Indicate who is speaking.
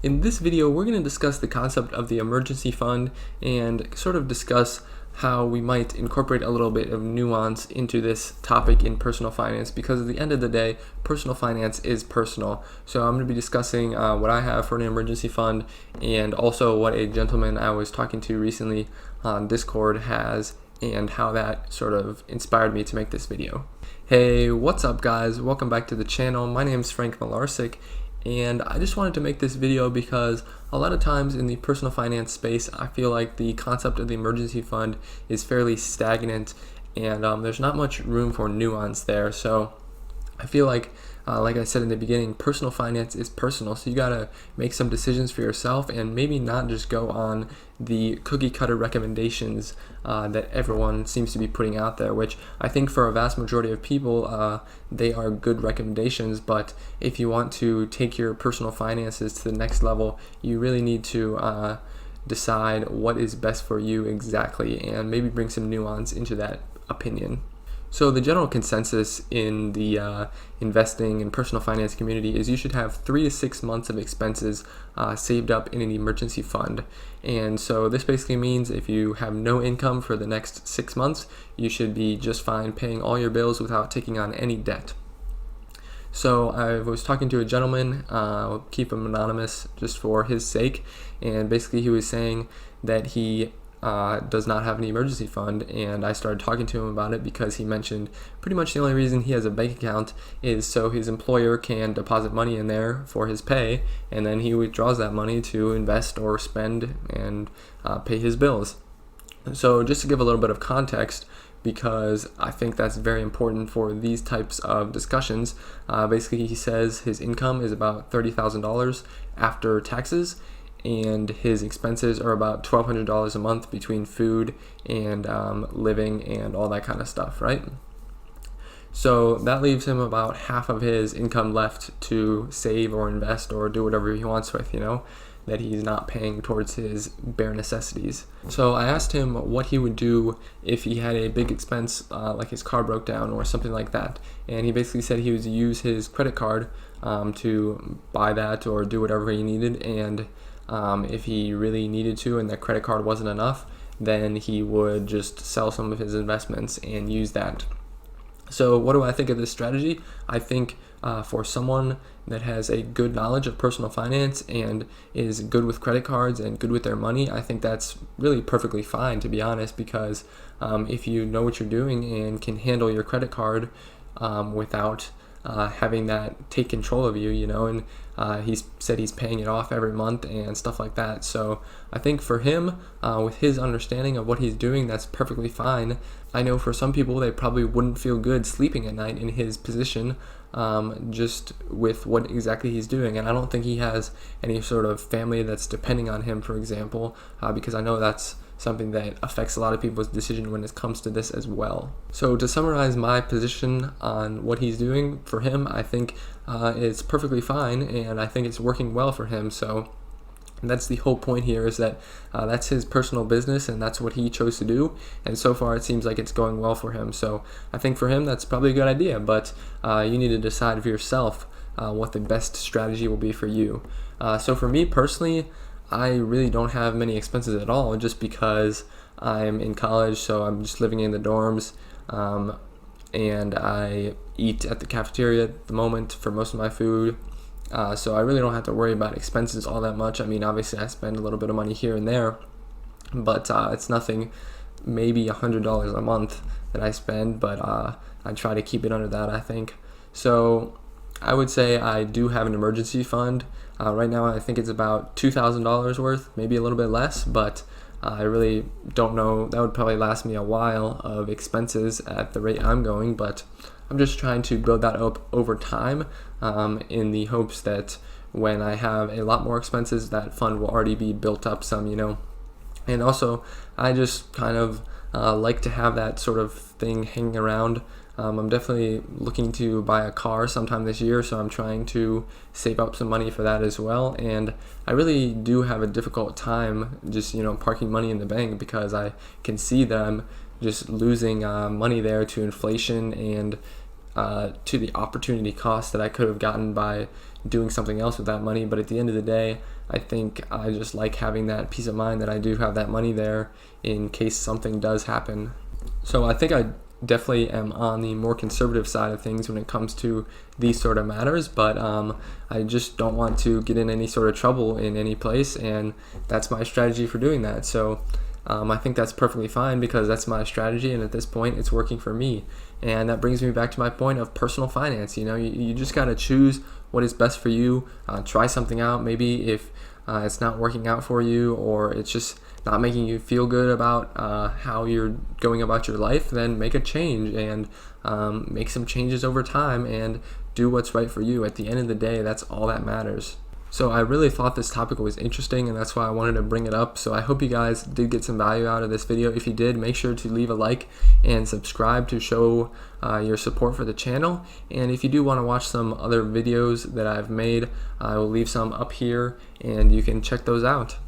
Speaker 1: In this video, we're going to discuss the concept of the emergency fund and sort of discuss how we might incorporate a little bit of nuance into this topic in personal finance, because at the end of the day, personal finance is personal. So I'm going to be discussing what I have for an emergency fund and also what a gentleman I was talking to recently on Discord has and how that sort of inspired me to make this video. Hey, what's up guys? Welcome back to the channel. My name is Frank Mularcik, and I just wanted to make this video because a lot of times in the personal finance space, I feel like the concept of the emergency fund is fairly stagnant, and there's not much room for nuance there. So I feel like I said in the beginning, personal finance is personal, so you gotta make some decisions for yourself and maybe not just go on the cookie cutter recommendations that everyone seems to be putting out there, which I think for a vast majority of people, they are good recommendations. But if you want to take your personal finances to the next level, you really need to decide what is best for you exactly and maybe bring some nuance into that opinion. So the general consensus in the investing and personal finance community is you should have 3 to 6 months of expenses saved up in an emergency fund. And so this basically means if you have no income for the next 6 months, you should be just fine paying all your bills without taking on any debt. So I was talking to a gentleman, I'll keep him anonymous just for his sake, and basically he was saying that he does not have an emergency fund, and I started talking to him about it because he mentioned pretty much the only reason he has a bank account is so his employer can deposit money in there for his pay, and then he withdraws that money to invest or spend and pay his bills. So just to give a little bit of context, because I think that's very important for these types of discussions, basically he says his income is about $30,000 after taxes, and his expenses are about $1,200 a month between food and living and all that kind of stuff, right? So that leaves him about half of his income left to save or invest or do whatever he wants with, that he's not paying towards his bare necessities. So I asked him what he would do if he had a big expense like his car broke down or something like that, and he basically said he would use his credit card to buy that or do whatever he needed, and if he really needed to and that credit card wasn't enough, then he would just sell some of his investments and use that. So what do I think of this strategy? I think for someone that has a good knowledge of personal finance and is good with credit cards and good with their money, I think that's really perfectly fine, to be honest, because if you know what you're doing and can handle your credit card without having that take control of you, and he's said he's paying it off every month and stuff like that. So I think for him, with his understanding of what he's doing, that's perfectly fine. I know for some people, they probably wouldn't feel good sleeping at night in his position, just with what exactly he's doing. And I don't think he has any sort of family that's depending on him, for example, because I know that's something that affects a lot of people's decision when it comes to this as well. So to summarize my position on what he's doing, for him, I think it's perfectly fine, and I think it's working well for him. So that's the whole point here, is that that's his personal business and that's what he chose to do, and so far it seems like it's going well for him. So I think for him that's probably a good idea, but you need to decide for yourself what the best strategy will be for you. So for me personally, I really don't have many expenses at all, just because I'm in college, so I'm just living in the dorms, and I eat at the cafeteria at the moment for most of my food. So I really don't have to worry about expenses all that much. I mean, obviously I spend a little bit of money here and there, but it's nothing, maybe $100 a month that I spend, but I try to keep it under that, I think. So I would say I do have an emergency fund. Right now I think it's about $2,000 worth, maybe a little bit less, but I really don't know. That would probably last me a while of expenses at the rate I'm going, but I'm just trying to build that up over time in the hopes that when I have a lot more expenses, that fund will already be built up some, And also, I just kind of like to have that sort of thing hanging around. I'm definitely looking to buy a car sometime this year, so I'm trying to save up some money for that as well. And I really do have a difficult time just, parking money in the bank, because I can see that I'm just losing money there to inflation and to the opportunity cost that I could have gotten by doing something else with that money. But at the end of the day, I think I just like having that peace of mind that I do have that money there in case something does happen. So I think I definitely am on the more conservative side of things when it comes to these sort of matters, but I just don't want to get in any sort of trouble in any place, and that's my strategy for doing that. So I think that's perfectly fine because that's my strategy, and at this point it's working for me. And that brings me back to my point of personal finance. You just got to choose what is best for you. Try something out. Maybe if it's not working out for you, or it's just not making you feel good about how you're going about your life, then make a change and make some changes over time and do what's right for you. At the end of the day, that's all that matters. So I really thought this topic was interesting, and that's why I wanted to bring it up. So I hope you guys did get some value out of this video. If you did, make sure to leave a like and subscribe to show your support for the channel. And if you do want to watch some other videos that I've made, I will leave some up here and you can check those out.